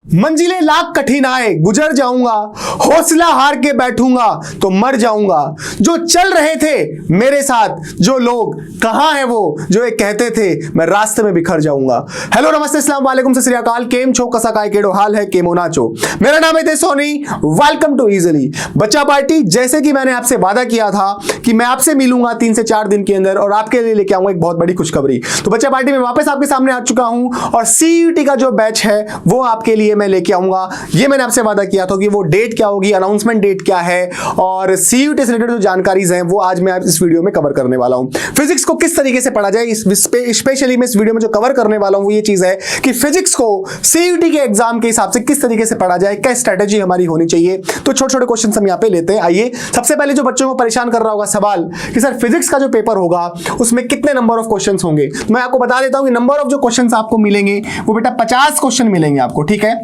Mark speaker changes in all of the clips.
Speaker 1: मंजिलें लाख कठिनाई गुजर जाऊंगा, हौसला हार के बैठूंगा तो मर जाऊंगा। जो चल रहे थे मेरे साथ जो लोग, कहां है वो जो ये कहते थे मैं रास्ते में बिखर जाऊंगा। हेलो नमस्ते अस्सलाम वालेकुम सत श्री अकाल, केम छो कसा काय केड़ो हाल है, केमो नाचो। मेरा नाम है सोनी, वेलकम टू इजिली बच्चा पार्टी। जैसे कि मैंने आपसे वादा किया था कि मैं आपसे मिलूंगा 3 से 4 दिन के अंदर और आपके लिए लेके आऊंगा एक बहुत बड़ी खुशखबरी। तो बच्चा पार्टी में वापस आपके सामने आ चुका हूं और सीयूटी का जो बैच है वो आपके लिए मैं लेके आऊंगा। ये मैंने आपसे वादा किया था कि वो डेट क्या होगी, अनाउंसमेंट डेट क्या है और सीयूटी से रिलेटेड जो जानकारीज हैं वो आज मैं इस वीडियो में कवर करने वाला हूं। फिजिक्स को किस तरीके से पढ़ा जाए, स्पेशली मैं इस वीडियो में जो कवर करने वाला हूं वो ये चीज है कि फिजिक्स को सीयूटी के एग्जाम के हिसाब से किस तरीके से पढ़ा जाए, क्या स्ट्रेटेजी हमारी होनी चाहिए। तो छोटे छोटे क्वेश्चन हम यहां पे लेते हैं। आइए, सबसे पहले जो बच्चों को परेशान कर रहा होगा सवाल कि सर फिजिक्स का जो पेपर होगा उसमें कितने नंबर ऑफ क्वेश्चंस होंगे, मैं आपको बता देता हूं कि नंबर ऑफ जो क्वेश्चंस आपको मिलेंगे वो बेटा 50 क्वेश्चन मिलेंगे आपको। ठीक है,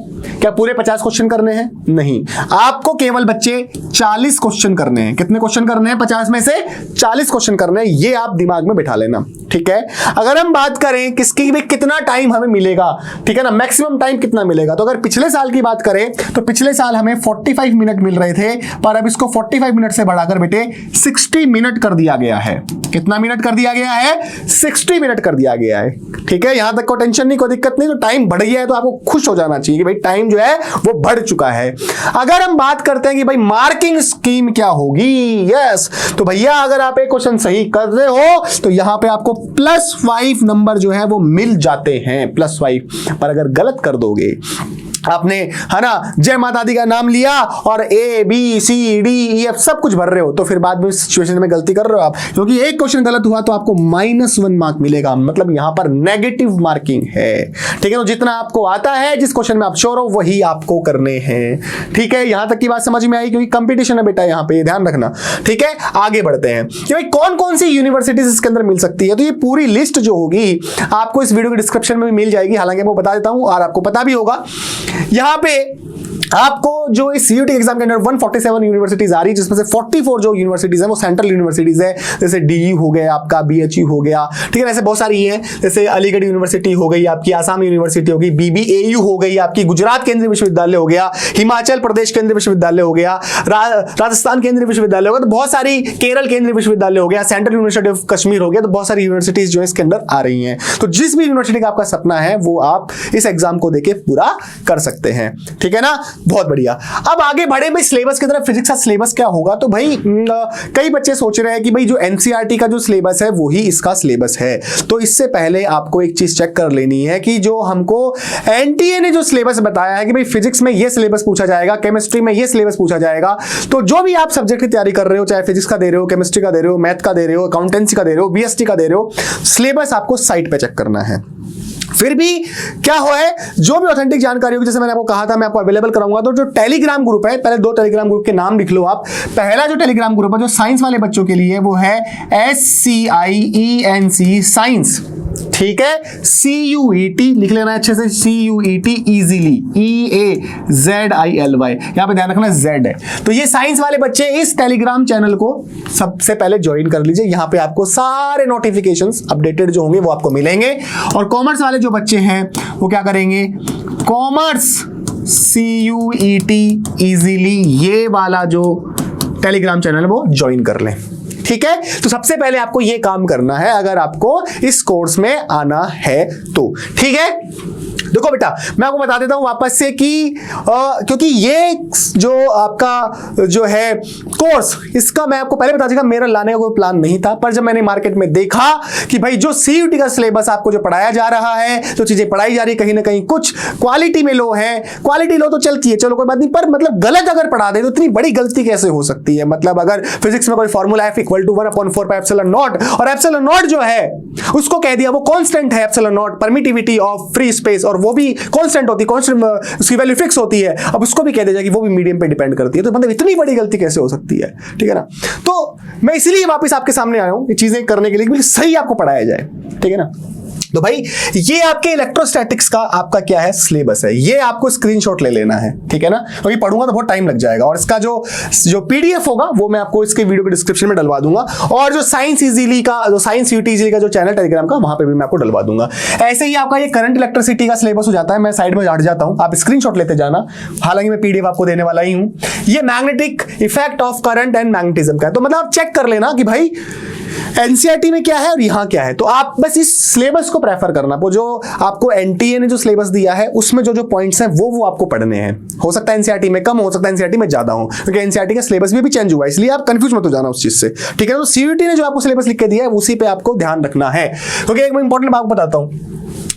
Speaker 1: क्या पूरे 50 क्वेश्चन करने हैं? नहीं, आपको केवल बच्चे 40 क्वेश्चन करने हैं। कितने क्वेश्चन करने हैं? 50 में से 40 क्वेश्चन करने हैं, ये आप दिमाग में बिठा लेना। ठीक है, अगर हम बात करें किसकी भी कितना टाइम हमें मिलेगा, ठीक है ना, मैक्सिमम टाइम कितना मिलेगा, तो अगर पिछले साल की बात करें तो पिछले साल हमें 45 मिनट मिल रहे थे, पर अब इसको 45 मिनट से बढ़ाकर बेटे 60 मिनट कर दिया गया है। कितना मिनट कर दिया गया है? 60 मिनट कर दिया गया है। ठीक है, यहां तक को टेंशन नहीं, कोई दिक्कत नहीं। तो टाइम बढ़ गया है तो आपको खुश हो जाना चाहिए कि भाई टाइम जो है वो बढ़ चुका है। अगर हम बात करते हैं कि भाई मार्किंग स्कीम क्या होगी, यस, तो भैया अगर आप एक क्वेश्चन सही कर रहे हो तो यहां पे आपको +5 नंबर जो है वो मिल जाते हैं, +5। पर अगर गलत कर दोगे, आपने है ना जय माता दी का नाम लिया और ABCDEF सब कुछ भर रहे हो, तो फिर बाद में सिचुएशन में गलती कर रहे हो आप, क्योंकि एक क्वेश्चन गलत हुआ तो आपको -1 मार्क मिलेगा। मतलब यहां पर नेगेटिव मार्किंग है। ठीक है, तो जितना आपको आता है, जिस क्वेश्चन में आप श्योर हो वही आपको करने हैं। ठीक है, यहां तक की बात समझ में आई, क्योंकि कंपटीशन है बेटा यहां पे, ध्यान रखना। ठीक है, आगे बढ़ते हैं कि भाई कौन कौन सी यूनिवर्सिटीज इसके अंदर मिल सकती है। तो ये पूरी लिस्ट जो होगी आपको इस वीडियो के डिस्क्रिप्शन में मिल जाएगी। हालांकि मैं बता देता हूं और आपको पता भी होगा, यहां पे आपको जो इस सीयूटी एग्जाम के अंदर 147 यूनिवर्सिटीज आ रही है, जिसमें से 44 जो यूनिवर्सिटीज है वो सेंट्रल यूनिवर्सिटीज है। जैसे DU हो गया आपका, BHU हो गया, ठीक है, ऐसे बहुत सारी हैं। जैसे अलीगढ़ यूनिवर्सिटी हो गई आपकी, आसाम यूनिवर्सिटी होगी, BBAU हो गई आपकी, गुजरात केंद्रीय विश्वविद्यालय हो गया, हिमाचल प्रदेश केंद्रीय विश्वविद्यालय हो गया, राजस्थान केंद्रीय विश्वविद्यालय हो गया, तो बहुत सारी, केरल केंद्रीय विश्वविद्यालय हो गया, सेंट्रल यूनिवर्सिटी ऑफ कश्मीर हो गया, तो बहुत सारी यूनिवर्सिटीज जो है इसके अंदर आ रही हैं। तो जिस भी यूनिवर्सिटी का आपका सपना है वो आप इस एग्जाम को देके पूरा कर सकते हैं। ठीक है ना, बहुत बढ़िया। अब आगे बढ़े भाई सिलेबस की तरफ। फिजिक्स का सिलेबस क्या होगा, तो भाई कई बच्चे सोच रहे हैं कि भाई जो एनसीईआरटी का जो सिलेबस है वो ही इसका सिलेबस है। तो इससे पहले आपको एक चीज चेक कर लेनी है कि जो हमको एनटीए ने जो सिलेबस बताया है कि भाई फिजिक्स में ये सिलेबस पूछा जाएगा, केमिस्ट्री में ये सिलेबस पूछा जाएगा, तो जो भी आप सब्जेक्ट की तैयारी कर रहे हो, चाहे फिजिक्स का दे रहे हो, केमिस्ट्री का दे रहे हो, मैथ का दे रहे हो, अकाउंटेंसी का दे रहे हो, बीएसटी का दे रहे हो, सिलेबस आपको साइट पे चेक करना है। फिर भी क्या हो है, जो भी ऑथेंटिक जानकारी होगी, जैसे मैंने आपको कहा था मैं आपको अवेलेबल कराऊंगा। तो जो टेलीग्राम ग्रुप है, पहले 2 टेलीग्राम ग्रुप के नाम लिख लो आप। पहला जो टेलीग्राम ग्रुप है जो साइंस वाले बच्चों के लिए वो है SCIENC साइंस। ठीक है, CUET लिख लेना अच्छे से, CUET इजीली, EAZILY, यहां पे ध्यान रखना Z है। तो ये साइंस वाले बच्चे इस टेलीग्राम चैनल को सबसे पहले ज्वाइन कर लीजिए। यहां पे आपको सारे नोटिफिकेशंस अपडेटेड जो होंगे वो आपको मिलेंगे। और कॉमर्स वाले जो बच्चे हैं वो क्या करेंगे, कॉमर्स CUET इजीली ये वाला जो टेलीग्राम चैनल वो ज्वाइन कर लें। ठीक है, तो सबसे पहले आपको ये काम करना है अगर आपको इस कोर्स में आना है तो। ठीक है, देखो बेटा मैं आपको बता देता हूं वापस से कि क्योंकि ये जो आपका जो है कोर्स, इसका मैं आपको पहले बता दूंगा मेरा लाने का कोई प्लान नहीं था, पर जब मैंने मार्केट में देखा कि भाई जो सीयूटी का सिलेबस आपको जो पढ़ाया जा रहा है, जो चीजें पढ़ाई जा रही है, कहीं ना कहीं कुछ क्वालिटी में लो है। क्वालिटी लो तो चलती है, चलो कोई बात नहीं, पर मतलब गलत अगर पढ़ा दे तो इतनी बड़ी गलती कैसे हो सकती है। मतलब अगर फिजिक्स में कोई फॉर्मूला F = 1/4πε0 और ε0 जो है उसको कह दिया वो कांस्टेंट है, ε0 परमिटिविटी ऑफ फ्री स्पेस, और वो भी कांस्टेंट होती है, कांस्टेंट उसकी वैल्यू फिक्स होती है। अब उसको भी कह दिया जाए कि वो भी मीडियम पे डिपेंड करती है, तो मतलब इतनी बड़ी गलती कैसे हो सकती है। ठीक है ना, तो मैं इसलिए वापस आपके सामने आया हूं ये चीजें करने के लिए कि सही आपको पढ़ाया जाए। ठीक है ना, तो भाई ये आपके इलेक्ट्रोस्टैटिक्स का आपका क्या है, सिलेबस है। ये आपको स्क्रीनशॉट ले लेना है, ठीक है ना, क्योंकि पढ़ूंगा तो बहुत टाइम लग जाएगा। और इसका जो पीडीएफ होगा वो मैं आपको इसके वीडियो के डिस्क्रिप्शन में डलवा दूंगा, और जो साइंस इजीली का, जो साइंस यूटी इजीली का जो चैनल टेलीग्राम का, वहां पे भी मैं आपको डलवा दूंगा। ऐसे ही आपका ये करंट इलेक्ट्रिसिटी का सिलेबस हो जाता है। मैं साइड में हट जाता हूं, आप स्क्रीनशॉट लेते जाना, हालांकि मैं पीडीएफ आपको देने वाला ही हूं। ये magnetic effect of current and magnetism का है, तो मतलब आप चेक कर लेना कि भाई एनसीईआरटी में क्या है और यहां क्या है। तो आप बस इस सिलेबस को प्रेफर करना, वो जो आपको एनटीए ने जो सिलेबस दिया है उसमें जो जो पॉइंट्स हैं वो आपको पढ़ने हैं। हो सकता है एनसीईआरटी में कम, हो सकता है एनसीईआरटी में ज्यादा हो, क्योंकि एनसीईआरटी का सिलेबस भी चेंज हुआ है, इसलिए आप कंफ्यूज मत हो जाना उस चीज से, ठीक है। तो सीयूईटी ने जो आपको सिलेबस लिख के दिया है उसी पे आपको ध्यान रखना है। क्योंकि एक मैं इंपॉर्टेंट बात बताता हूं,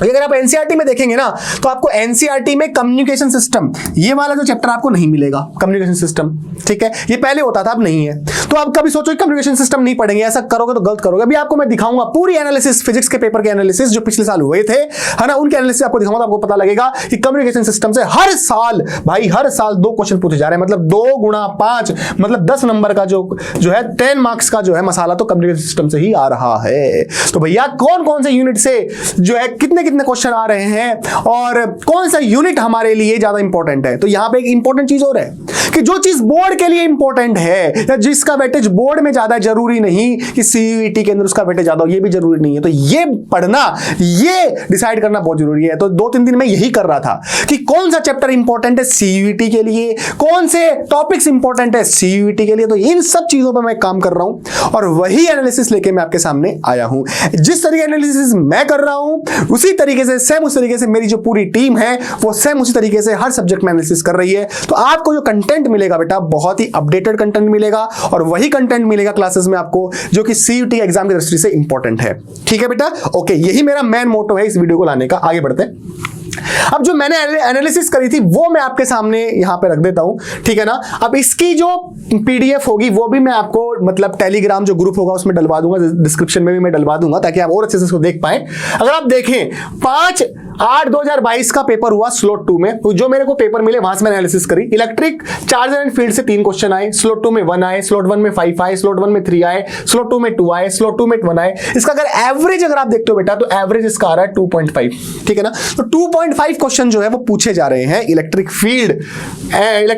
Speaker 1: अगर आप एनसीईआरटी में देखेंगे ना, तो आपको एनसीईआरटी में कम्युनिकेशन सिस्टम, ये वाला जो चैप्टर आपको नहीं मिलेगा, कम्युनिकेशन सिस्टम, ठीक है। ये पहले होता था, अब नहीं है। तो आप कभी सोचो कम्युनिकेशन सिस्टम नहीं पढ़ेंगे, ऐसा करोगे तो गलत करोगे। अभी आपको मैं दिखाऊंगा पूरी एनालिसिस, फिजिक्स के पेपर के एनालिसिस जो पिछले साल हुए थे, है ना, उनके एनालिसिस आपको दिखाऊंगा, तो आपको पता लगेगा कि कम्युनिकेशन सिस्टम से हर साल भाई, हर साल 2 क्वेश्चन पूछे जा रहे हैं। मतलब 2 गुणा 5, मतलब 10 नंबर का जो है 10 मार्क्स का जो है मसाला तो कम्युनिकेशन सिस्टम से ही आ रहा है। तो भैया कौन कौन से यूनिट से जो है कितने कितने क्वेश्चन आ रहे हैं और कौन सा यूनिट हमारे लिए ज्यादा इंपॉर्टेंट है। तो यहां पे एक इंपॉर्टेंट चीज और है कि जो चीज बोर्ड के लिए इंपॉर्टेंट है या जिसका वेटेज बोर्ड में ज्यादा, जरूरी नहीं कि सीयूईटी के अंदर उसका वेटेज ज्यादा हो, ये भी जरूरी नहीं है। तो ये पढ़ना, ये डिसाइड करना बहुत जरूरी है। तो 2-3 दिन में यही कर रहा था कि कौन सा चैप्टर इंपॉर्टेंट है सीयूईटी के लिए, कौन से टॉपिक्स इंपॉर्टेंट है सीयूईटी के लिए। तो इन सब चीजों पर मैं काम कर रहा हूं और वही एनालिसिस लेके मैं आपके सामने आया हूं। जिस तरीके एनालिसिस मैं कर रहा हूं उसी तरीके से, सेम उस तरीके से मेरी जो पूरी टीम है वो सेम उसी तरीके से हर सब्जेक्ट में एनालिसिस कर रही है। तो आपको जो कंटेंट मिलेगा बेटा, बहुत ही अपडेटेड कंटेंट मिलेगा, और वही कंटेंट मिलेगा क्लासेस में आपको जो कि सीयूईटी एग्जाम की दृष्टि से इंपॉर्टेंट है, ठीक है बेटा। ओके, यही मेरा मेन मोटो है इस वीडियो को लाने का। आगे बढ़ते हैं। अब जो मैंने एनालिसिस करी थी वो मैं आपके सामने यहां पे रख देता हूं, ठीक है ना। अब इसकी जो पीडीएफ होगी वो भी मैं आपको, मतलब टेलीग्राम जो ग्रुप होगा उसमें डलवा दूंगा, डिस्क्रिप्शन में भी मैं डलवा दूंगा, ताकि आप और अच्छे से इसको देख पाएं। अगर आप देखें 5/8/2022 का पेपर हुआ स्लॉट 2 में, जो मेरे को पेपर मिले वहां से मैंने एनालिसिस करी। इलेक्ट्रिक चार्जर एंड फील्ड से 3 क्वेश्चन आए, स्लॉट 2 में 1 आए, स्लॉट 1 में 5 आए, स्लॉट 1 में 3 आए, स्लॉट 2 में 2 आए, स्लॉट 2 में 1 आए। इसका अगर एवरेज अगर आप देखते हो बेटा, तो एवरेज इसका आ रहा है 2.5, ठीक है ना। तो 2.5 क्वेश्चन जो है वो पूछे जा रहे हैं इलेक्ट्रिक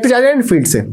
Speaker 1: चार्जर एंड फील्ड से।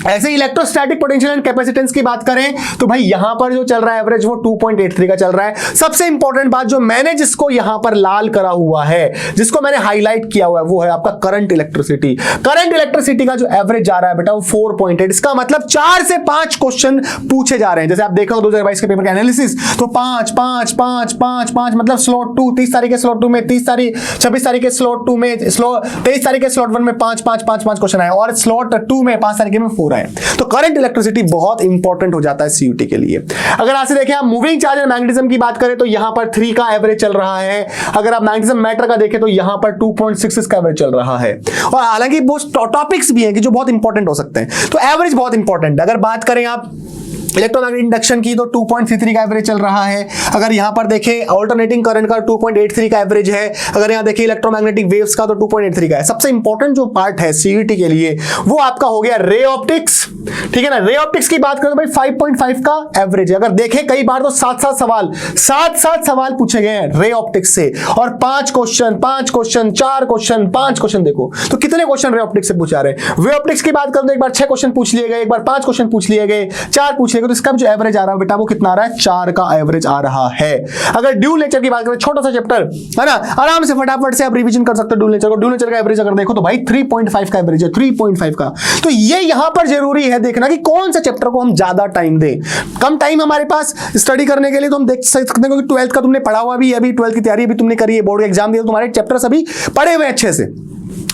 Speaker 1: ऐसे इलेक्ट्रोस्टैटिक पोटेंशियल एंड कैपेसिटेंस की बात करें तो भाई यहां पर जो चल रहा है एवरेज वो 2.83 का चल रहा है। सबसे इंपॉर्टेंट बात जो मैंने जिसको यहां पर लाल करा हुआ है, जिसको मैंने हाईलाइट किया हुआ है, वो है आपका करंट इलेक्ट्रिसिटी। करंट इलेक्ट्रिसिटी का जो एवरेज जा रहा है बेटा वो 4.8। इसका मतलब 4 से 5 क्वेश्चन पूछे जा रहे हैं। जैसे आप देख लो 2022 के पेपर का एनालिसिस, तो 5 5 5 5 5 मतलब स्लॉट 2 30 तारीख के स्लॉट 2 में 30 तारीख 26 तारीख के स्लॉट 2 में 23 तारीख के स्लॉट 1 में 5 5 5 5 क्वेश्चन आए, और स्लॉट 2 में 5 तारीख में 4 आए। तो करंट इलेक्ट्रिसिटी बहुत इंपॉर्टेंट हो जाता है सीयूटी के लिए। अगर आपसे देखें आप मूविंग चार्ज एंड मैग्नेटिज्म की बात करें तो यहां पर 3 का एवरेज चल रहा है। अगर आप मैग्नेटिज्म मैटर का देखें तो यहां पर 2.66 का एवरेज चल रहा है। और हालांकि वो टॉपिक्स भी हैं कि जो बहुत इंपॉर्टेंट हो सकते हैं, तो एवरेज बहुत इंपॉर्टेंट है। अगर बात करें आप इलेक्ट्रोमैग्नेटिक इंडक्शन की तो 2.33 का एवरेज चल रहा है। अगर यहां पर देखें अल्टरनेटिंग करंट का 2.83 का एवरेज है। अगर यहां देखें इलेक्ट्रोमैग्नेटिक वेव्स का तो 2.83 का है। सबसे इंपॉर्टेंट जो पार्ट है सीयूटी के लिए वो आपका हो गया रे ऑप्टिक्स, ठीक है ना। रे ऑप्टिक्स की बात करें तो भाई 5.5 का एवरेज है। अगर देखें कई बार तो 7-7 सवाल पूछे गए हैं रे ऑप्टिक्स से, और 5 क्वेश्चन 4 क्वेश्चन 5 क्वेश्चन। देखो तो कितने क्वेश्चन रे ऑप्टिक्स से पूछा रहे हैं। वे ऑप्टिक्स की बात करें तो एक बार 6 क्वेश्चन पूछ लिए गए, एक बार 5 क्वेश्चन पूछ लिए गए, 4 पूछ लिए, तो इसका जो एवरेज आ रहा है बेटा वो कितना आ रहा है, 4 का एवरेज आ रहा है। अगर ड्यूल नेचर की बात करें, छोटा सा चैप्टर है ना, आराम से फटाफट से आप रिवीजन कर सकते हो ड्यूल नेचर को। ड्यूल नेचर का एवरेज अगर देखो तो भाई 3.5 का एवरेज है, 3.5 का। तो ये यहां पर जरूरी है देखना कि कौन सा चैप्टर को हम ज्यादा टाइम दें। कम टाइम हमारे पास स्टडी करने के लिए तो हम देख सकते हैं, क्योंकि 12th का तुमने पढ़ा हुआ भी है, अभी 12th की तैयारी भी तुमने करी है, बोर्ड का एग्जाम दिया, तुम्हारे चैप्टर सभी पढ़े हुए अच्छे से।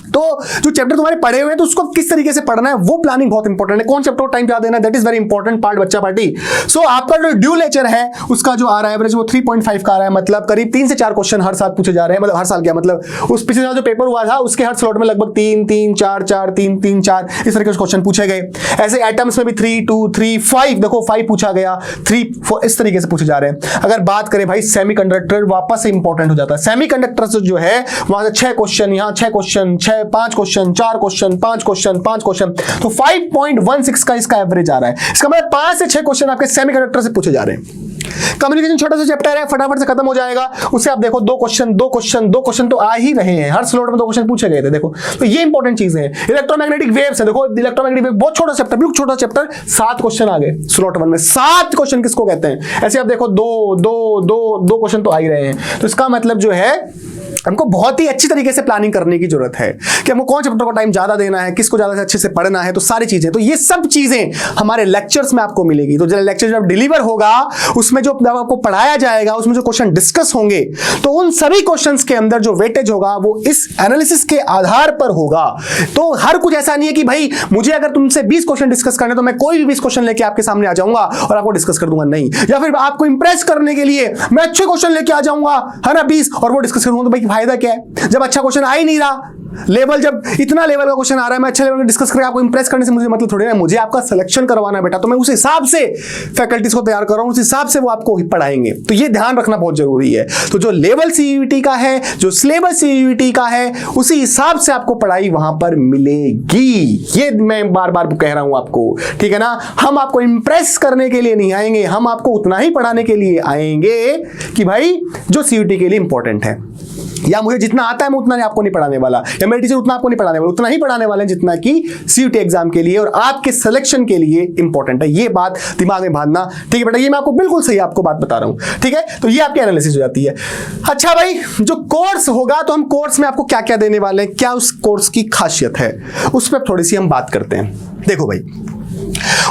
Speaker 1: तो जो चैप्टर तुम्हारे पढ़े हुए हैं तो उसको किस तरीके से पढ़ना है वो प्लानिंग बहुत इंपॉर्टेंट है। कौन चैप्टर को टाइम क्या देना है, that is very important part बच्चा पार्टी। सो आपका जो ड्यू नेचर है उसका जो आ रहा है एवरेज वो 3.5 का आ रहा है। मतलब करीब 3 से 4 क्वेश्चन हर साल पूछे जा रहे हैं। मतलब हर साल क्या मतलब उस पिछले साल जो पेपर हुआ था उसके हर स्लॉट में लगभग 3 3 4 4 3 3 4 इस तरीके से क्वेश्चन पूछे गए। ऐसे एटम्स में भी 3 2 3 5 देखो 5 पूछा गया, 3 4 इस तरीके से पूछे जा रहे हैं। अगर बात करें भाई सेमीकंडक्टर वापस से इंपॉर्टेंट हो जाता है। सेमीकंडक्टर जो है वहां से 6 क्वेश्चन, यहाँ 6 क्वेश्चन 6 में 5 क्वेश्चन, 4 क्वेश्चन, 5 क्वेश्चन, 5 क्वेश्चन, तो 5.16 का इसका एवरेज आ रहा है। इसका मतलब 5 से 6 क्वेश्चन आपके सेमीकंडक्टर से पूछे जा रहे हैं। कम्युनिकेशन छोटा सा चैप्टर है, फटाफट से खत्म हो जाएगा। उससे आप देखो 2 क्वेश्चन तो आ ही रहे हैं, हर स्लॉट में 2 क्वेश्चन पूछे गए थे। देखो तो ये इंपॉर्टेंट चीजें हैं। इलेक्ट्रोमैग्नेटिक वेव्स है, देखो इलेक्ट्रोमैग्नेटिक वेव बहुत छोटा चैप्टर, बिल्कुल छोटा चैप्टर, 7 क्वेश्चन आ गए स्लॉट 1 में। 7 क्वेश्चन किसको कहते हैं? ऐसे आप देखो 2 क्वेश्चन तो आ ही रहे हैं। तो इसका मतलब जो है हमको बहुत ही अच्छी तरीके से प्लानिंग करने की जरूरत है कि हमको कौन चैप्टर को टाइम ज्यादा देना है, किसको ज्यादा से अच्छे से पढ़ना है, तो सारी चीजें, तो ये सब चीजें हमारे लेक्चर्स में आपको मिलेगी। तो जब लेक्चर जब डिलीवर होगा उसमें जो आपको पढ़ाया जाएगा, उसमें जो क्वेश्चन डिस्कस होंगे, तो उन सभी क्वेश्चंस के अंदर जो वेटेज होगा वो इस एनालिसिस के आधार पर होगा। तो हर कुछ ऐसा नहीं है कि भाई मुझे अगर तुमसे 20 क्वेश्चन डिस्कस करने तो मैं कोई भी 20 क्वेश्चन लेके आपके सामने आ जाऊंगा और आपको डिस्कस कर दूंगा, नहीं। या फिर आपको इंप्रेस करने के लिए मैं अच्छे क्वेश्चन लेके आ जाऊंगा, है ना, 20, और वो डिस्कस करूंगा, तो भाई फायदा क्या है जब अच्छा क्वेश्चन आ ही नहीं रहा। लेवल जब इतना लेवल का क्वेश्चन आ रहा है, मैं अच्छे लेवल में डिस्कस करके आपको इंप्रेस करने से मुझे मतलब थोड़ी ना, मुझे आपका सिलेक्शन करवाना है बेटा, तो मैं उस हिसाब से फैकल्टीज को तैयार कर रहा हूं, उस हिसाब से वो आपको पढ़ाएंगे। तो ये ध्यान रखना बहुत जरूरी है। तो जो लेवल सीयूईटी का है, जो सिलेबस सीयूईटी का है, उसी हिसाब से आपको पढ़ाई वहां पर मिलेगी। ये मैं बार बार कह रहा हूं आपको, ठीक है ना। हम आपको इंप्रेस करने के लिए नहीं आएंगे, हम आपको उतना ही पढ़ाने के लिए आएंगे कि भाई जो सीयूईटी के लिए इंपॉर्टेंट है। या मुझे जितना आता है मैं उतना आपको नहीं पढ़ाने वाला, या मेरे टीचर उतना आपको नहीं पढ़ाने वाला, उतना ही पढ़ाने वाले हैं जितना कि सीयूईटी एग्जाम के लिए और आपके सिलेक्शन के लिए इंपॉर्टेंट है। ये बात दिमाग में बांधना, ठीक है बेटा, ये मैं आपको बिल्कुल सही आपको बात बता रहा हूं, ठीक है। तो ये आपकी एनालिसिस हो जाती है। अच्छा भाई, जो कोर्स होगा, तो हम कोर्स में आपको क्या क्या देने वाले हैं, क्या उस कोर्स की खासियत है, उस पर थोड़ी सी हम बात करते हैं। देखो भाई,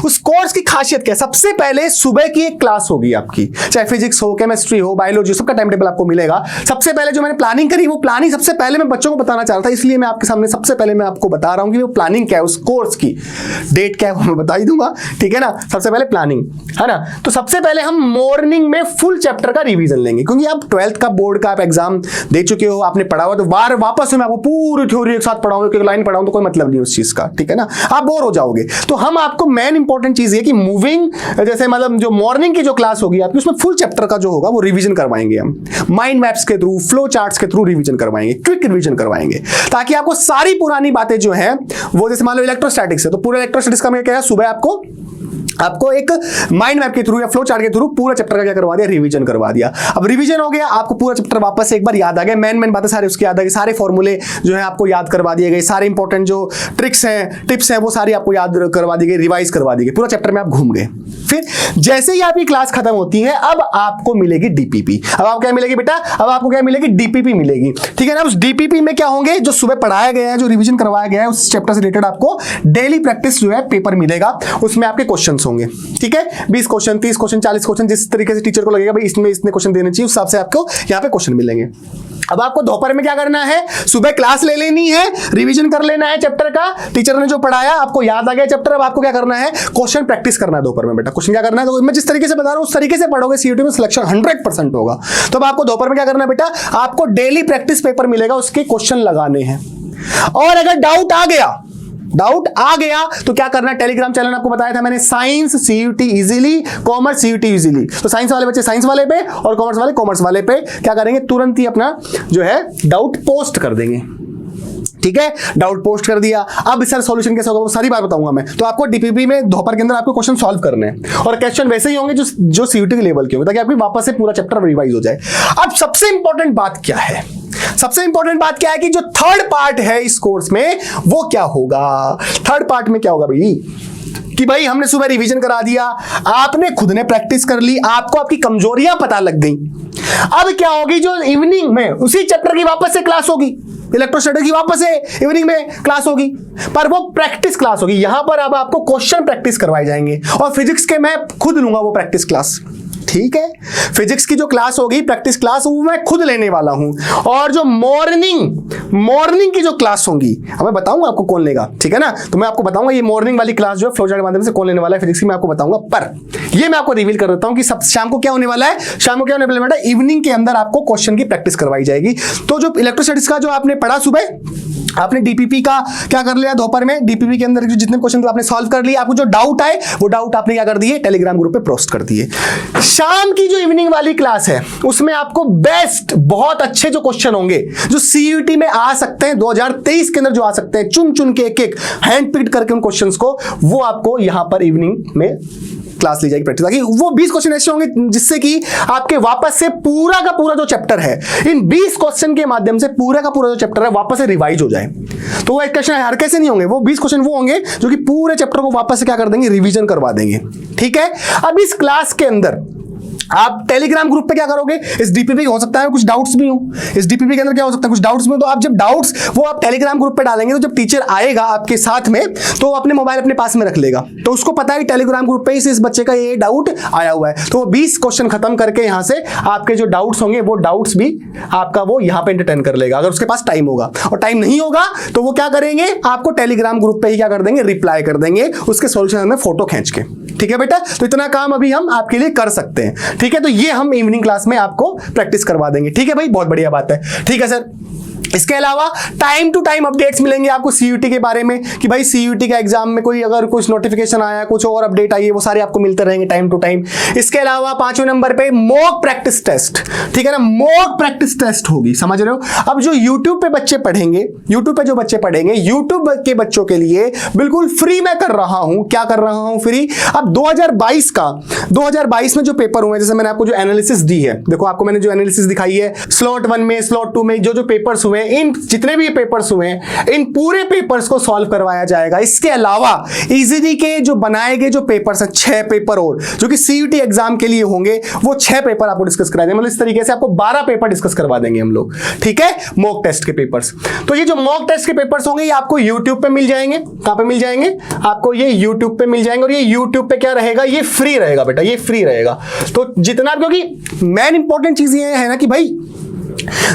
Speaker 1: उस कोर्स की खासियत क्या है? सबसे पहले सुबह की एक क्लास होगी आपकी, चाहे फिजिक्स हो, केमिस्ट्री हो, बायोलॉजी, सबका टाइम टेबल आपको मिलेगा। सबसे पहले जो मैंने प्लानिंग करी, वो प्लानिंग सबसे पहले मैं बच्चों को बताना चाह रहा था, इसलिए मैं आपके सामने सबसे पहले मैं आपको बता रहा हूं कि वो प्लानिंग क्या है, उस कोर्स की डेट क्या है वो मैं बता ही दूंगा, ठीक है ना। सबसे पहले प्लानिंग, है ना। तो सबसे पहले हम मॉर्निंग में फुल चैप्टर का रिवीजन लेंगे, क्योंकि आप 12th का बोर्ड का आप एग्जाम दे चुके हो, आपने पढ़ा हुआ, तो बार वापस मैं आपको पूरी थ्योरी एक साथ पढ़ाऊंगा, एक लाइन पढ़ाऊं तो कोई मतलब नहीं उस चीज का, ठीक है ना, आप बोर हो जाओगे। तो हम आपको मेन इंपॉर्टेंट चीज है कि मूविंग, जैसे मतलब जो मॉर्निंग की जो क्लास होगी आपकी, उसमें फुल चैप्टर का जो होगा वो रिवीजन करवाएंगे हम, माइंड मैप्स के थ्रू, फ्लो चार्ट्स के थ्रू रिवीजन करवाएंगे, क्विक रिवीजन करवाएंगे, ताकि आपको सारी पुरानी बातें जो हैं वो, जैसे मान लो इलेक्ट्रोस्टैटिक्स है, तो पूरा इलेक्ट्रोस्टैटिक्स का मैं क्या है, सुबह आपको एक माइंड मैप के थ्रू या फ्लो चार्ट के थ्रू पूरा चैप्टर का क्या करवा दिया, रिवीजन करवा दिया। अब रिवीजन हो गया, आपको पूरा चैप्टर वापस से एक बार याद आ गया, मेन बातें सारे उसके याद आ गए, सारे फॉर्मूले जो है आपको याद करवा दिए गए, सारे इंपॉर्टेंट जो ट्रिक्स हैं, टिप्स हैं, वो सारी आपको याद करवा दी गई, रिवाइज करवा दी गई, पूरा चैप्टर में आप घूम गए। फिर जैसे ही आपकी क्लास खत्म होती है, अब आपको मिलेगी डीपीपी। अब आपको क्या मिलेगी बेटा, अब आपको क्या मिलेगी, डीपीपी मिलेगी, ठीक है ना। उस डीपीपी में क्या होंगे, जो सुबह पढ़ाया गया है, जो रिवीजन करवाया गया है, उस चैप्टर से रिलेटेड आपको डेली प्रैक्टिस जो है पेपर मिलेगा, उसमें आपके क्वेश्चंस होंगे, ठीक है। 20 क्वेश्चन, 30 क्वेश्चन, 40 क्वेश्चन, जिस तरीके से टीचर को लगेगा भाई इसमें इतने क्वेश्चन देने चाहिए, उस हिसाब से आपको यहाँ पे क्वेश्चन मिलेंगे। अब आपको दोपहर में क्या करना है, सुबह क्लास ले लेनी है, रिवीजन कर लेना है चैप्टर का, टीचर ने जो पढ़ाया आपको याद आ गया चैप्टर, अब आपको क्या करना है, क्वेश्चन प्रैक्टिस करना है दोपहर में बेटा। क्वेश्चन क्या करना है, तो मैं जिस तरीके से बता रहा हूं उस तरीके से पढ़ोगे, सीयूईटी में सिलेक्शन 100% होगा। तो अब आपको दोपहर में क्या करना है बेटा, आपको डेली प्रैक्टिस पेपर मिलेगा, उसके क्वेश्चन लगाने हैं। और अगर डाउट आ गया तो क्या करना है, टेलीग्राम चैनल आपको बताया था मैंने, science CUET easily, commerce CUET easily. तो साइंस वाले बच्चे साइंस वाले पे और कॉमर्स वाले कॉमर्स वाले पे क्या करेंगे, तुरंत ही अपना जो है डाउट पोस्ट कर देंगे, ठीक है। डाउट पोस्ट कर दिया, अब सर सॉल्यूशन कैसे होगा वो सारी बात बताऊंगा मैं। तो आपको डीपीपी में दोपहर के अंदर आपको क्वेश्चन सॉल्व करने हैं, और क्वेश्चन वैसे ही होंगे जो सीयूईटी के लेवल के होंगे, ताकि आपकी वापस से पूरा चैप्टर रिवाइज हो जाए। अब सबसे इंपॉर्टेंट बात क्या है, सबसे इंपॉर्टेंट बात क्या है कि जो थर्ड पार्ट है इस कोर्स में वो क्या होगा। थर्ड पार्ट में क्या होगा भाई, कि भाई हमने सुबह रिवीजन करा दिया, आपने खुद ने प्रैक्टिस कर ली, आपको आपकी कमजोरियां पता लग गई। अब क्या होगी, जो इवनिंग में उसी चैप्टर की वापस से क्लास होगी, इलेक्ट्रोस्टैटिक्स की वापस से इवनिंग में क्लास होगी, पर वो प्रैक्टिस क्लास होगी। यहां पर अब आपको क्वेश्चन प्रैक्टिस करवाए जाएंगे, और फिजिक्स के मैं खुद लूंगा वो प्रैक्टिस क्लास, ठीक है। फिजिक्स की जो क्लास होगी प्रैक्टिस क्लास, वो मैं खुद लेने वाला हूं। और जो मॉर्निंग की जो क्लास होगी, अब मैं बताऊंगा आपको कौन लेगा, ठीक है ना। तो मैं आपको बताऊंगा ये मॉर्निंग वाली क्लास जो है फ्लो चार्ट के माध्यम से कौन लेने वाला है फिजिक्स की, मैं आपको बताऊंगा। पर ये मैं आपको रिवील कर देता हूं कि सब शाम को क्या होने वाला है, शाम को क्या होने वाला है, इवनिंग के अंदर आपको क्वेश्चन की प्रैक्टिस करवाई जाएगी। तो जो इलेक्ट्रोस्टैटिक्स का जो आपने पढ़ा सुबह, आपने डीपीपी का क्या कर लिया दोपहर में, डीपीपी के अंदर जितने क्वेश्चन आपने सॉल्व कर लिए, आपको जो डाउट आए वो डाउट आपने क्या कर दिए, टेलीग्राम ग्रुप पे पोस्ट कर दिए। शाम की जो इवनिंग वाली क्लास है उसमें आपको बेस्ट बहुत अच्छे जो क्वेश्चन होंगे जो सीयूटी में आ सकते हैं 2023 के अंदर जो आ सकते हैं, चुन चुन के एक एक हैंड पिक करके उन क्वेश्चंस को वो आपको यहां पर इवनिंग में क्लास ली जाएगी प्रैक्टिस, ताकि वो 20 क्वेश्चन ऐसे होंगे जिससे कि आपके वापस से पूरा का पूरा जो चैप्टर है इन 20 क्वेश्चन के माध्यम से पूरा का पूरा जो चैप्टर है वापस से रिवाइज हो जाए। तो वो एक क्वेश्चन हर कैसे नहीं होंगे, वो 20 क्वेश्चन वो होंगे जो कि पूरे चैप्टर को वापस से क्या कर देंगे, रिवीजन करवा देंगे। ठीक है, अब इस क्लास के अंदर आप टेलीग्राम ग्रुप पे क्या करोगे, इस डीपीपी हो सकता है कुछ डाउट्स भी हो, इस डीपीपी के अंदर क्या हो सकता है कुछ डाउट्स भी हो, तो आप जब डाउट्स वो आप टेलीग्राम ग्रुप पे डालेंगे तो जब टीचर आएगा आपके साथ में तो अपने मोबाइल अपने पास में रख लेगा, तो उसको पता है कि टेलीग्राम ग्रुप पे इस बच्चे का ये डाउट आया हुआ है, तो वो 20 क्वेश्चन खत्म करके यहां से आपके जो डाउट्स होंगे वो डाउट्स भी आपका वो यहां पे एंटरटेन कर लेगा, अगर उसके पास टाइम होगा। और टाइम नहीं होगा तो वो क्या करेंगे, आपको टेलीग्राम ग्रुप पे ही क्या कर देंगे, रिप्लाई कर देंगे उसके सॉल्यूशन में फोटो खींच के। ठीक है बेटा, तो इतना काम अभी हम आपके लिए कर सकते हैं। ठीक है, तो ये हम इवनिंग क्लास में आपको प्रैक्टिस करवा देंगे। ठीक है भाई, बहुत बढ़िया बात है। ठीक है सर, इसके अलावा टाइम टू टाइम अपडेट्स मिलेंगे आपको सीयूटी के बारे में कि भाई सीयूटी का एग्जाम में कोई अगर कुछ नोटिफिकेशन आया, कुछ और अपडेट आई है, वो सारे आपको मिलते रहेंगे टाइम टू टाइम। इसके अलावा 5वें नंबर पे मॉक प्रैक्टिस टेस्ट, ठीक है ना, मॉक प्रैक्टिस टेस्ट होगी, समझ रहे हो। अब जो यूट्यूब पे बच्चे पढ़ेंगे, यूट्यूब पे जो बच्चे पढ़ेंगे, यूट्यूब के बच्चों के लिए बिल्कुल फ्री मैं कर रहा हूं, क्या कर रहा हूं, फ्री। अब 2022 में जो पेपर हुए, जैसे मैंने आपको जो एनालिसिस दी है, देखो आपको मैंने जो एनालिसिस दिखाई है स्लॉट 1 में, स्लॉट 2 में जो पेपर्स हुए, इन जितने भी पेपर्स हुए इन पूरे पेपर्स को सॉल्व करवाया जाएगा। इसके अलावा इजीली के जो बनाए गए जो पेपर्स हैं 6 पेपर और जो कि सीयूटी एग्जाम के लिए होंगे, वो 6 पेपर आपको डिस्कस करा देंगे, मतलब इस तरीके से आपको 12 पेपर डिस्कस करवा देंगे हम लोग। ठीक है, मॉक टेस्ट के पेपर्स। तो ये जो मॉक टेस्ट के पेपर्स होंगे ये आपको यूट्यूब पे मिल जाएंगे। कहां पे मिल जाएंगे, आपको ये यूट्यूब पे मिल जाएंगे, और ये यूट्यूब पे क्या रहेगा, ये फ्री रहेगा बेटा, ये फ्री रहेगा। तो जितना, क्योंकि मेन इंपॉर्टेंट चीज ये है ना कि भाई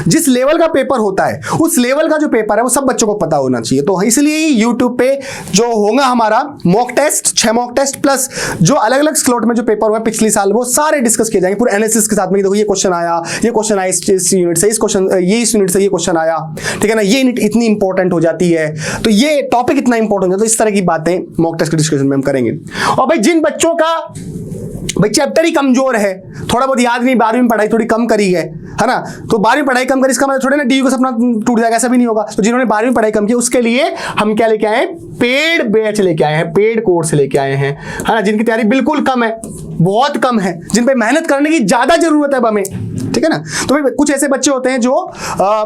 Speaker 1: जिस लेवल का पेपर होता है उस लेवल का जो पेपर है वो सब बच्चों को पता होना चाहिए। तो इसलिए YouTube पे जो होगा हमारा mock test, 6 mock test plus जो अलग अलग स्लॉट में जो पेपर हुआ पिछले साल वो सारे डिस्कस किए जाएंगे पूरे एनालिसिस के साथ में। देखो ये क्वेश्चन आया, ये क्वेश्चन आया इस यूनिट से, इस क्वेश्चन ये इस यूनिट से ये क्वेश्चन आया, ठीक है ना, ये यूनिट इतनी इंपॉर्टेंट हो जाती है, तो ये टॉपिक इतना इंपॉर्टेंट हो जाता है। इस तरह की बातें मॉक टेस्ट के डिस्कशन में हम करेंगे। और भाई जिन बच्चों का भाई चैप्टर ही कमजोर है, थोड़ा बहुत याद नहीं, 12वीं पढ़ाई थोड़ी कम करी है ना, तो 12वीं पढ़ाई कम करी इसका मतलब थोड़े ना डीयू का सपना टूट जाएगा, ऐसा भी नहीं होगा। तो जिन्होंने 12वीं पढ़ाई कम की उसके लिए हम क्या लेके आए हैं, पेड बैच लेके आए हैं, पेड कोर्स लेके आए हैं, है ना, जिनकी तैयारी बिल्कुल कम है, बहुत कम है, जिन पे मेहनत करने की ज्यादा जरूरत है अब हमें। ठीक है ना, तो भाई कुछ ऐसे बच्चे होते हैं जो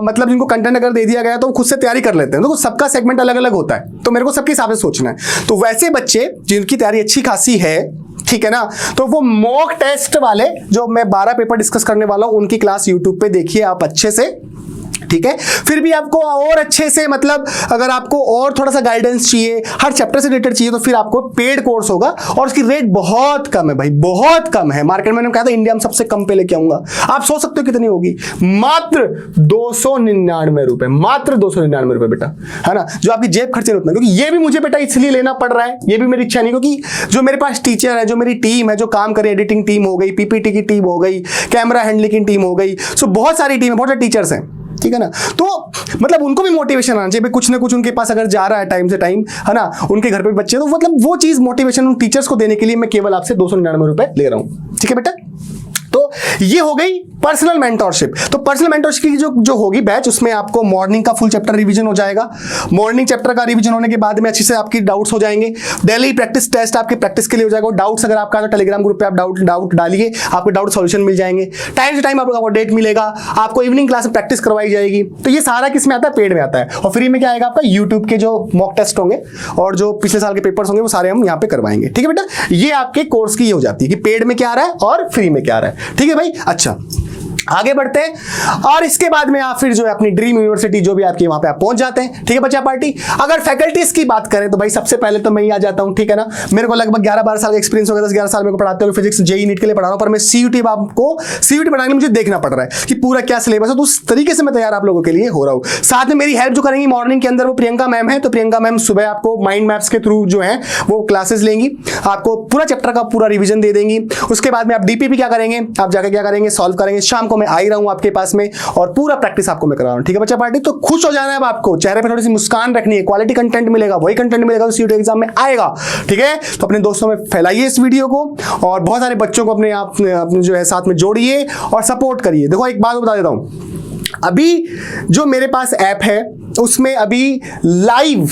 Speaker 1: मतलब जिनको कंटेंट अगर दे दिया गया तो वो खुद से तैयारी कर लेते हैं, तो सबका सेगमेंट अलग अलग होता है, तो मेरे को सबके हिसाब से सोचना है। तो वैसे बच्चे जिनकी तैयारी अच्छी खासी है, ठीक है ना, तो वो मॉक टेस्ट वाले जो मैं 12 पेपर डिस्कस करने वाला हूं उनकी क्लास यूट्यूब पे देखिए आप अच्छे से। ठीक है, फिर भी आपको और अच्छे से, मतलब अगर आपको और थोड़ा सा गाइडेंस चाहिए, हर चैप्टर से रिलेटेड चाहिए, तो फिर आपको पेड कोर्स होगा और उसकी रेट बहुत कम है भाई, बहुत कम है। मार्केट में मैंने कहा था इंडिया में सबसे कम पे लेके आऊंगा, आप सोच सकते हो कितनी होगी, मात्र 299 रुपए, मात्र 299 रुपए बेटा, है ना, जो आपकी जेब खर्चे उतना। क्योंकि ये भी मुझे बेटा इसलिए लेना पड़ रहा है, ये भी मेरी इच्छा नहीं, क्योंकि जो मेरे पास टीचर है, जो मेरी टीम है, जो काम करे, एडिटिंग टीम हो गई, पीपीटी की टीम हो गई, कैमरा हैंडलिंग की टीम हो गई, सो बहुत सारी टीम है, बहुत सारे टीचर्स हैं, ठीक है ना, तो मतलब उनको भी मोटिवेशन आना चाहिए, कुछ ना कुछ उनके पास अगर जा रहा है टाइम से टाइम, है ना, उनके घर पे बच्चे, तो मतलब वो चीज मोटिवेशन उन टीचर्स को देने के लिए मैं केवल आपसे 299 रुपए ले रहा हूं। ठीक है बेटा, तो ये हो गई पर्सनल मेंटोरशिप। तो पर्सनल मेंटोरशिप की जो होगी बैच, उसमें आपको मॉर्निंग का फुल चैप्टर रिवीजन हो जाएगा। मॉर्निंग चैप्टर का रिवीजन होने के बाद में अच्छे से आपकी डाउट्स हो जाएंगे। डेली प्रैक्टिस टेस्ट आपके प्रैक्टिस के लिए हो जाएगा। डाउट्स अगर आपका तो टेलीग्राम ग्रुप पे आप डाउट डालिए, आपको डाउट सॉल्यूशन मिल जाएंगे। टाइम से टाइम आपको डेट मिलेगा, आपको इवनिंग क्लास में प्रैक्टिस करवाई जाएगी। तो ये सारा किस में आता है, पेड में आता है। और फ्री में क्या आएगा आपका, यूट्यूब के जो मॉक टेस्ट होंगे और जो पिछले साल के पेपर्स होंगे वो सारे हम यहाँ पे करवाएंगे। ठीक है बेटा, ये आपके कोर्स की हो जाती है कि पेड में क्या आ रहा है और फ्री में क्या आ रहा है। ठीक है भाई, अच्छा आगे बढ़ते हैं। और इसके बाद में आप फिर जो है अपनी ड्रीम यूनिवर्सिटी जो भी आपकी वहां पे आप पहुंच जाते हैं। ठीक है बच्चा पार्टी, अगर फैकल्टीज की बात करें तो भाई सबसे पहले तो मैं ही आ जाता हूं। ठीक है ना, मेरे को लगभग 11-12 साल का एक्सपीरियंस हो गया, 10-11 साल मेरे को पढ़ाते हुए फिजिक्स जेई नीट के लिए पढ़ा रहा हूं, पर मैं सीयूटी आपको सीयूटी पढ़ाने में मुझे देखना पड़ रहा है कि पूरा क्या सिलेबस है, तो उस तरीके से मैं तैयार आप लोगों के लिए हो रहा हूं। साथ में मेरी हेल्प जो करेंगी मॉर्निंग के अंदर वो प्रियंका मैम है। तो प्रियंका मैम सुबह आपको माइंड मैप्स के थ्रू जो है वो क्लासेस लेंगी, आपको पूरा चैप्टर का पूरा रिविजन दे देंगी। उसके बाद में आप डीपीपी क्या करेंगे, आप जाकर क्या करेंगे, सॉल्व करेंगे। शाम को देखो मैं आ ही रहा हूं आपके पास में और पूरा प्रैक्टिस आपको मैं करा रहा हूं। ठीक है बच्चा पार्टी, तो खुश हो जाना है अब आपको, चेहरे पे थोड़ी सी मुस्कान रखनी है, क्वालिटी कंटेंट मिलेगा, वही कंटेंट मिलेगा तो सीयूटी एग्जाम में आएगा। ठीक है, तो अपने दोस्तों में फैलाइए इस वीडियो को और बहुत सारे बच्चों को अपने आप जो है साथ में जोड़िए और सपोर्ट करिए। देखो एक बात बता देता हूं, अभी जो मेरे पास ऐप है उसमें अभी लाइव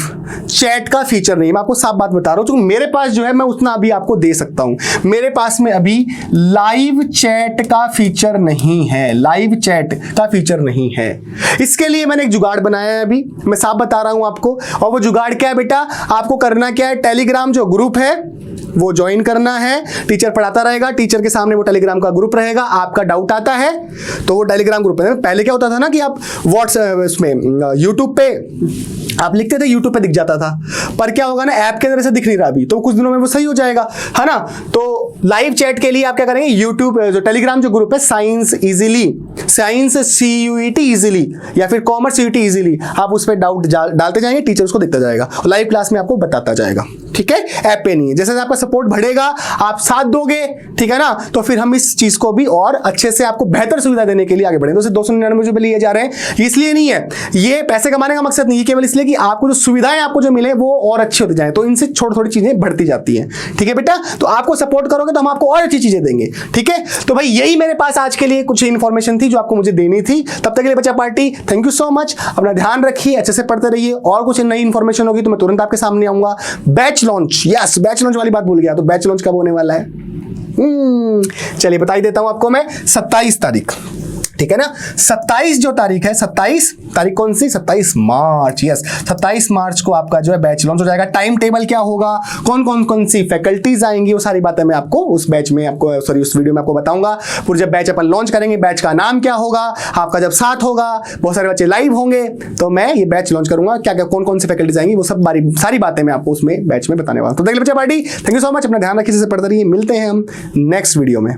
Speaker 1: चैट का फीचर नहीं है, मैं आपको साफ बात बता रहा हूं, तो मेरे पास जो है मैं उतना अभी आपको दे सकता हूं। मेरे पास में अभी लाइव चैट का फीचर नहीं है, लाइव चैट का फीचर नहीं है। इसके लिए मैंने एक जुगाड़ बनाया है, अभी मैं साफ बता रहा हूं आपको। और वो जुगाड़ क्या है बेटा, आपको करना क्या है, टेलीग्राम जो ग्रुप है वो ज्वाइन करना है। टीचर पढ़ाता रहेगा, टीचर के सामने वो टेलीग्राम का ग्रुप रहेगा, आपका डाउट आता है तो वो टेलीग्राम ग्रुप है। पहले क्या होता था ना कि आप व्हाट्सएप उसमें यूट्यूब पे आप लिखते थे, यूट्यूब पे दिख जाता था, पर क्या होगा ना ऐप के अंदर से दिख नहीं रहा अभी, तो कुछ दिनों में वो सही हो जाएगा, है ना। तो लाइव चैट के लिए आप क्या करेंगे, यूट्यूब जो टेलीग्राम जो ग्रुप है science easily, science CUET easily या फिर कॉमर्स CUET इजीली, आप उस पर डाउट डालते जाएंगे, टीचर उसको दिखता जाएगा और लाइव क्लास में आपको बताता जाएगा। ठीक है, ऐप पे नहीं है। जैसे आपका सपोर्ट बढ़ेगा, आप साथ दोगे, ठीक है ना, तो फिर हम इस चीज को भी और अच्छे से आपको बेहतर सुविधा देने के लिए आगे बढ़ेंगे। तो 299 रुपए लिए जा रहे हैं, इसलिए नहीं है, ये पैसे कमाने का मकसद नहीं है, केवल इसलिए कि आपको जो सुविधाएं आपको जो मिले वो और अच्छी होती जाए, तो इनसे छोटी छोटी चीजें बढ़ती जाती हैं। ठीक है बेटा, तो आपको सपोर्ट करोगे तो हम आपको और अच्छी चीजें देंगे। ठीक है, तो भाई यही मेरे पास आज के लिए कुछ इंफॉर्मेशन थी जो आपको मुझे देनी थी। तब तक के लिए बच्चा party thank you so much, अपना ध्यान रखिए, अच्छे से पढ़ते रहिए, और कुछ नई इंफॉर्मेशन होगी तो मैं तुरंत आपके सामने आऊंगा। Batch launch, yes batch launch वाली बात भूल गया, तो बैच लॉन्च कब होने वाला है, चलिए बता ही देता हूं आपको मैं, 27 तारीख, ठीक है ना। 27 जो तारीख है, 27 तारीख कौन सी, 27 मार्च, यस 27 मार्च को आपका जो है बैच लॉन्च हो जाएगा। टाइम टेबल क्या होगा, कौन सी फैकल्टीज आएंगी, वो सारी बातें मैं आपको उस बैच में आपको सॉरी उस वीडियो में आपको बताऊंगा। पूरे जब बैच अपन लॉन्च करेंगे, बैच का नाम क्या होगा, आपका जब साथ होगा, बहुत सारे बच्चे लाइव होंगे, तो मैं ये बैच लॉन्च करूंगा, क्या क्या कौन सी फैकल्टीज आएंगी, वो सब सारी बातें मैं आपको उसमें बैच में बताने वाला हूं। तो देख लो बच्चा party, thank you so much, अपना ध्यान रखिए, से पढ़ते रहिए, मिलते हैं हम नेक्स्ट वीडियो में।